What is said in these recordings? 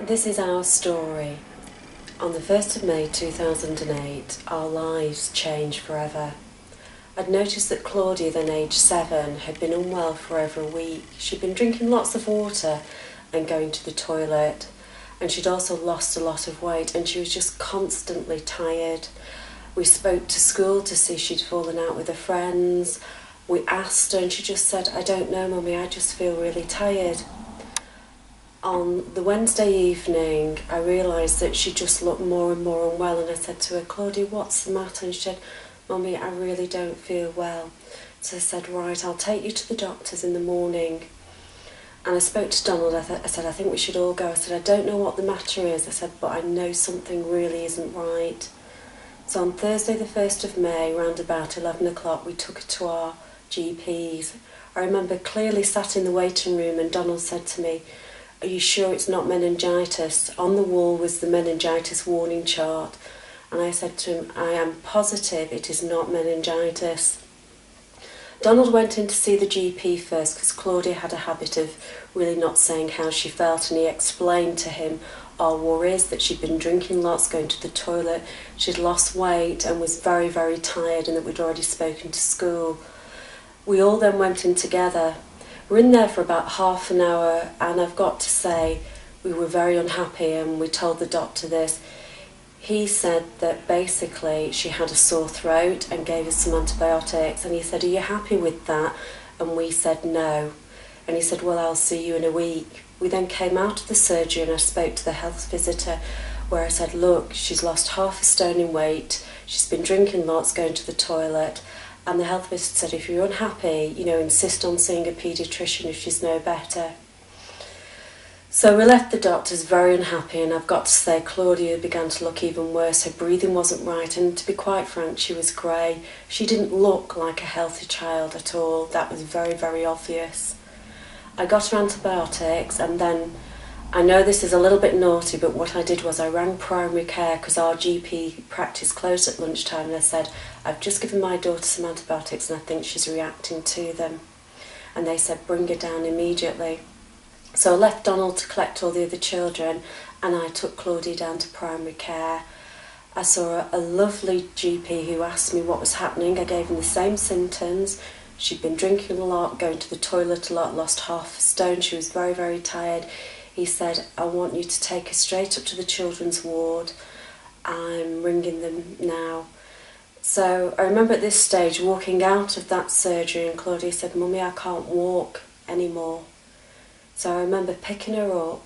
This is our story. On the 1st of May 2008, our lives changed forever. I'd noticed that Claudia, then aged 7, had been unwell for over a week. She'd been drinking lots of water and going to the toilet, and she'd also lost a lot of weight, and she was just constantly tired. We spoke to school to see if she'd fallen out with her friends. We asked her and she just said, "I don't know, Mummy, I just feel really tired." On the Wednesday evening, I realised that she just looked more and more unwell, and I said to her, "Claudia, what's the matter?" And she said, "Mummy, I really don't feel well." So I said, "Right, I'll take you to the doctors in the morning." And I spoke to Donald. I said, "I think we should all go." I said, "I don't know what the matter is." I said, "But I know something really isn't right." So on Thursday the 1st of May, round about 11 o'clock, we took her to our GPs. I remember clearly sat in the waiting room and Donald said to me, "Are you sure it's not meningitis?" On the wall was the meningitis warning chart. And I said to him, "I am positive it is not meningitis." Donald went in to see the GP first because Claudia had a habit of really not saying how she felt, and he explained to him our worries, that she'd been drinking lots, going to the toilet, she'd lost weight and was very, very tired, and that we'd already spoken to school. We all then went in together. We were in there for about half an hour, and I've got to say we were very unhappy, and we told the doctor this. He said that basically she had a sore throat and gave us some antibiotics, and he said, "Are you happy with that?" And we said no. And he said, "Well, I'll see you in a week." We then came out of the surgery and I spoke to the health visitor, where I said, "Look, she's lost half a stone in weight, she's been drinking lots, going to the toilet." And the health visitor said, "If you're unhappy, insist on seeing a paediatrician if she's no better." So we left the doctors very unhappy, and I've got to say Claudia began to look even worse. Her breathing wasn't right, and to be quite frank, she was grey. She didn't look like a healthy child at all. That was very, very obvious. I got her antibiotics, and then, I know this is a little bit naughty, but what I did was I rang primary care because our GP practice closed at lunchtime, and I said, "I've just given my daughter some antibiotics and I think she's reacting to them." And they said, "Bring her down immediately." So I left Donald to collect all the other children, and I took Claudia down to primary care. I saw a lovely GP who asked me what was happening. I gave him the same symptoms. She'd been drinking a lot, going to the toilet a lot, lost half a stone. She was very, very tired. He said, "I want you to take her straight up to the children's ward. I'm ringing them now." So I remember at this stage walking out of that surgery, and Claudia said, "Mummy, I can't walk anymore." So I remember picking her up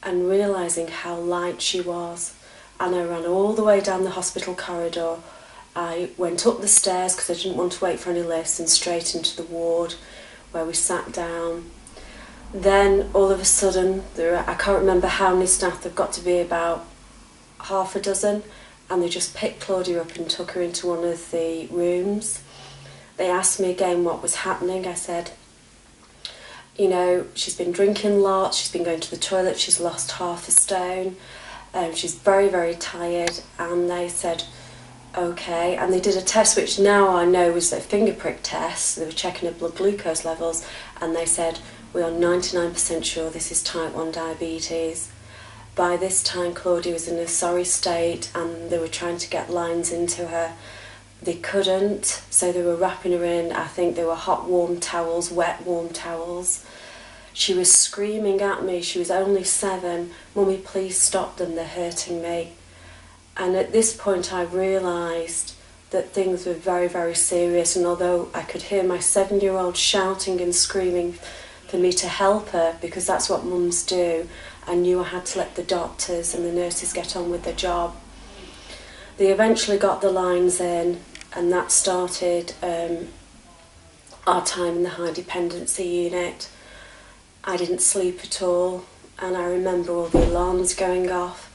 and realising how light she was. And I ran all the way down the hospital corridor. I went up the stairs because I didn't want to wait for any lifts, and straight into the ward where we sat down. Then all of a sudden, I can't remember how many staff, there've got to be about half a dozen, and they just picked Claudia up and took her into one of the rooms. They asked me again what was happening. I said, she's been drinking lots, she's been going to the toilet, she's lost half a stone, she's very, very tired. And they said, "Okay." And they did a test which now I know was a finger prick test. They were checking her blood glucose levels, and they said, "We are 99% sure this is type 1 diabetes." By this time Claudia was in a sorry state, and they were trying to get lines into her. They couldn't, so they were wrapping her in. I think they were hot warm towels, wet warm towels. She was screaming at me. She was only 7. "Mummy, please stop them, they're hurting me." And at this point I realised that things were very, very serious, and although I could hear my 7-year-old shouting and screaming for me to help her, because that's what mums do, I knew I had to let the doctors and the nurses get on with their job. They eventually got the lines in, and that started our time in the high dependency unit. I didn't sleep at all, and I remember all the alarms going off.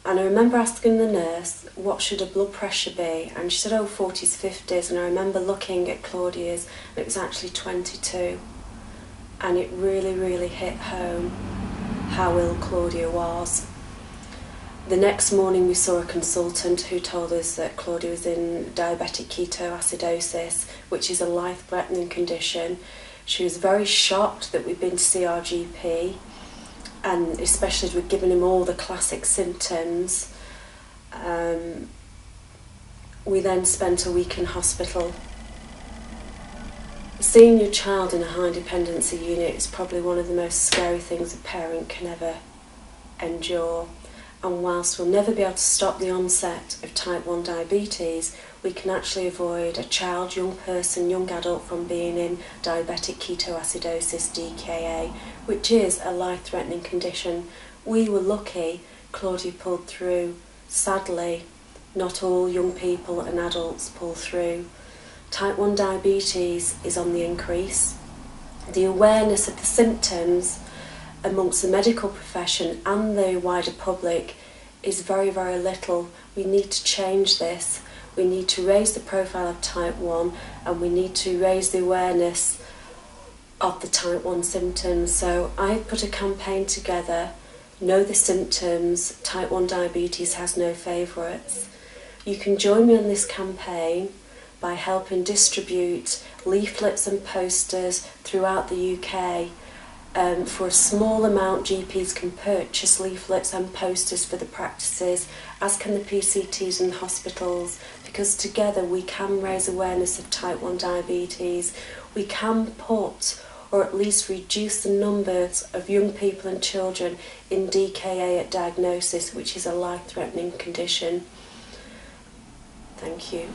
And I remember asking the nurse, what should her blood pressure be? And she said, 40s, 50s. And I remember looking at Claudia's, and it was actually 22. And it really, really hit home how ill Claudia was. The next morning we saw a consultant who told us that Claudia was in diabetic ketoacidosis, which is a life-threatening condition. She was very shocked that we'd been to see our GP, and especially as we'd given him all the classic symptoms, we then spent a week in hospital. Seeing your child in a high dependency unit is probably one of the most scary things a parent can ever endure. And whilst we'll never be able to stop the onset of type 1 diabetes, we can actually avoid a child, young person, young adult from being in diabetic ketoacidosis, DKA, which is a life-threatening condition. We were lucky Claudia pulled through. Sadly, not all young people and adults pull through. Type 1 diabetes is on the increase. The awareness of the symptoms amongst the medical profession and the wider public is very, very little. We need to change this. We need to raise the profile of type 1, and we need to raise the awareness of the type 1 symptoms. So I put a campaign together, Know the Symptoms, Type 1 Diabetes Has No Favourites. You can join me on this campaign by helping distribute leaflets and posters throughout the UK. For a small amount, GPs can purchase leaflets and posters for the practices, as can the PCTs and the hospitals, because together we can raise awareness of type 1 diabetes. We can put, or at least reduce, the numbers of young people and children in DKA at diagnosis, which is a life-threatening condition. Thank you.